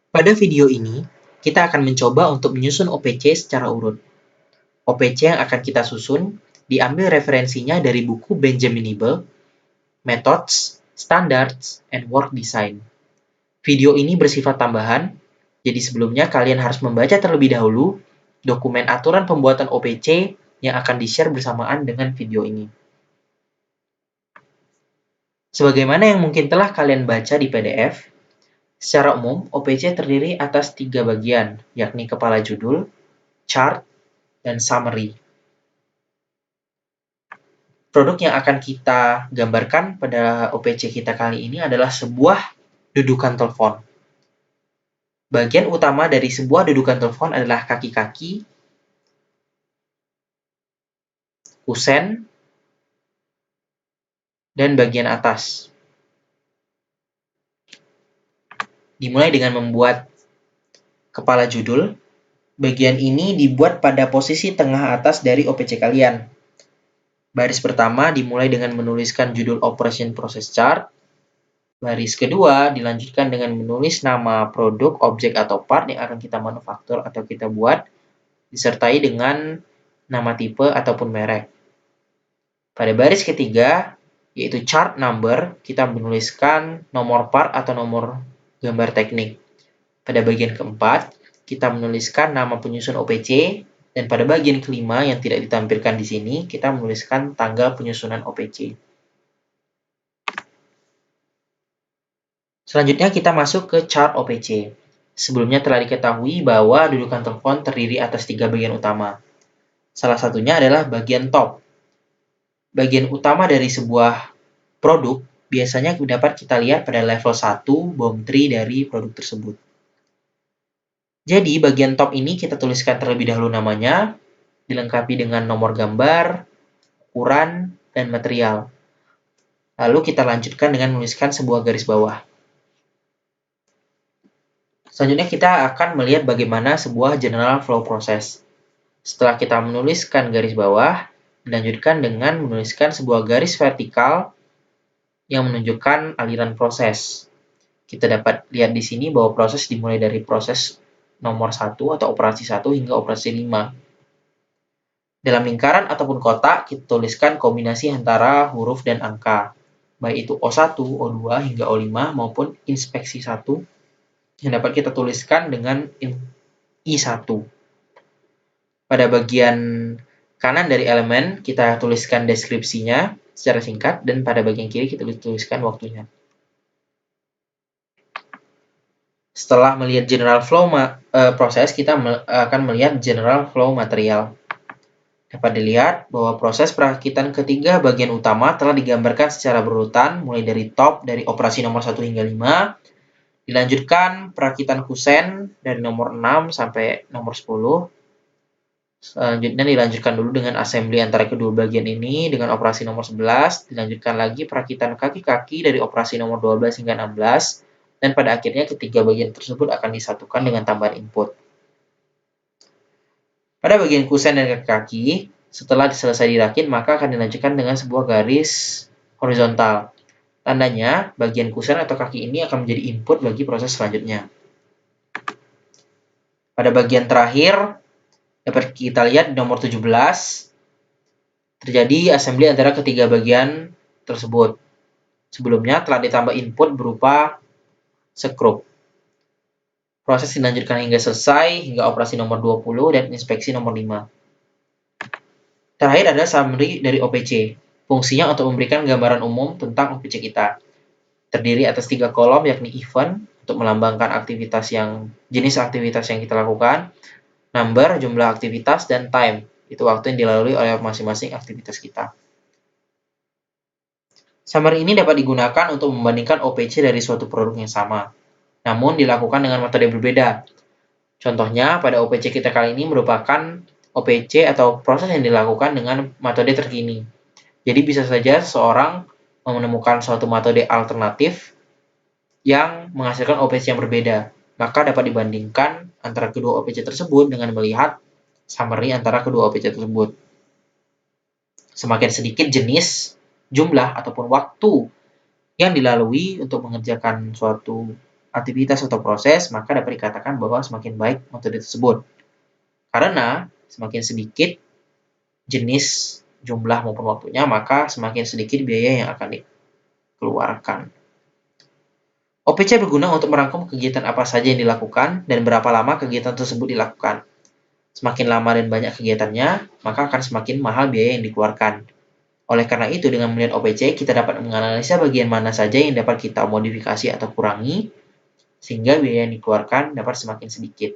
Pada video ini, kita akan mencoba untuk menyusun OPC secara urut. OPC yang akan kita susun diambil referensinya dari buku Benjamin Libel, Methods, Standards, and Work Design. Video ini bersifat tambahan, jadi sebelumnya kalian harus membaca terlebih dahulu dokumen aturan pembuatan OPC yang akan di-share bersamaan dengan video ini. Sebagaimana yang mungkin telah kalian baca di PDF, secara umum OPC terdiri atas 3 bagian, yakni kepala judul, chart, dan summary. Produk yang akan kita gambarkan pada OPC kita kali ini adalah sebuah dudukan telepon. Bagian utama dari sebuah dudukan telepon adalah kaki-kaki, kusen, dan bagian atas. Dimulai dengan membuat kepala judul. Bagian ini dibuat pada posisi tengah atas dari OPC kalian. Baris pertama dimulai dengan menuliskan judul Operation Process Chart. Baris kedua dilanjutkan dengan menulis nama produk, objek, atau part yang akan kita manufaktur atau kita buat, disertai dengan nama tipe ataupun merek. Pada baris ketiga, yaitu chart number, kita menuliskan nomor part atau nomor gambar teknik. Pada bagian keempat, kita menuliskan nama penyusun OPC, dan pada bagian kelima yang tidak ditampilkan di sini, kita menuliskan tanggal penyusunan OPC. Selanjutnya kita masuk ke chart OPC. Sebelumnya telah diketahui bahwa dudukan telepon terdiri atas 3 bagian utama. Salah satunya adalah bagian top. Bagian utama dari sebuah produk biasanya dapat kita lihat pada level 1 BOM tree dari produk tersebut. Jadi bagian top ini kita tuliskan terlebih dahulu namanya, dilengkapi dengan nomor gambar, ukuran, dan material. Lalu kita lanjutkan dengan menuliskan sebuah garis bawah. Selanjutnya kita akan melihat bagaimana sebuah general flow process. Setelah kita menuliskan garis bawah, dilanjutkan dengan menuliskan sebuah garis vertikal yang menunjukkan aliran proses. Kita dapat lihat di sini bahwa proses dimulai dari proses nomor 1 atau operasi 1 hingga operasi 5. Dalam lingkaran ataupun kotak, kita tuliskan kombinasi antara huruf dan angka, baik itu O1, O2, hingga O5 maupun inspeksi 1 yang dapat kita tuliskan dengan I1. Pada bagian kanan dari elemen, kita tuliskan deskripsinya secara singkat, dan pada bagian kiri kita tuliskan waktunya. Setelah melihat general flow proses, kita akan melihat general flow material. Dapat dilihat bahwa proses perakitan ketiga bagian utama telah digambarkan secara berurutan, mulai dari top, dari operasi nomor 1 hingga 5, dilanjutkan perakitan kusen dari nomor 6 sampai nomor 10, selanjutnya dilanjutkan dulu dengan assembly antara kedua bagian ini dengan operasi nomor 11, dilanjutkan lagi perakitan kaki-kaki dari operasi nomor 12 hingga 16, dan pada akhirnya ketiga bagian tersebut akan disatukan dengan tambahan input. Pada bagian kusen dan kaki-kaki, setelah selesai dirakit, maka akan dilanjutkan dengan sebuah garis horizontal. Tandanya, bagian kusen atau kaki ini akan menjadi input bagi proses selanjutnya. Pada bagian terakhir, dapat kita lihat di nomor 17, terjadi assembly antara ketiga bagian tersebut. Sebelumnya telah ditambah input berupa skrup. Proses dilanjutkan hingga selesai, hingga operasi nomor 20 dan inspeksi nomor 5. Terakhir ada summary dari OPC. Fungsinya untuk memberikan gambaran umum tentang OPC kita. Terdiri atas 3 kolom, yakni event, untuk melambangkan jenis aktivitas yang kita lakukan, number, jumlah aktivitas, dan time, itu waktu yang dilalui oleh masing-masing aktivitas kita. Summary ini dapat digunakan untuk membandingkan OPC dari suatu produk yang sama, namun dilakukan dengan metode berbeda. Contohnya, pada OPC kita kali ini merupakan OPC atau proses yang dilakukan dengan metode terkini. Jadi bisa saja seseorang menemukan suatu metode alternatif yang menghasilkan OPC yang berbeda. Maka dapat dibandingkan antara kedua OPC tersebut dengan melihat summary antara kedua OPC tersebut. Semakin sedikit jenis, jumlah, ataupun waktu yang dilalui untuk mengerjakan suatu aktivitas atau proses, maka dapat dikatakan bahwa semakin baik metode tersebut. Karena semakin sedikit jenis, jumlah maupun waktunya, maka semakin sedikit biaya yang akan dikeluarkan. OPC berguna untuk merangkum kegiatan apa saja yang dilakukan dan berapa lama kegiatan tersebut dilakukan. Semakin lama dan banyak kegiatannya, maka akan semakin mahal biaya yang dikeluarkan. Oleh karena itu, dengan melihat OPC, kita dapat menganalisa bagian mana saja yang dapat kita modifikasi atau kurangi, sehingga biaya yang dikeluarkan dapat semakin sedikit.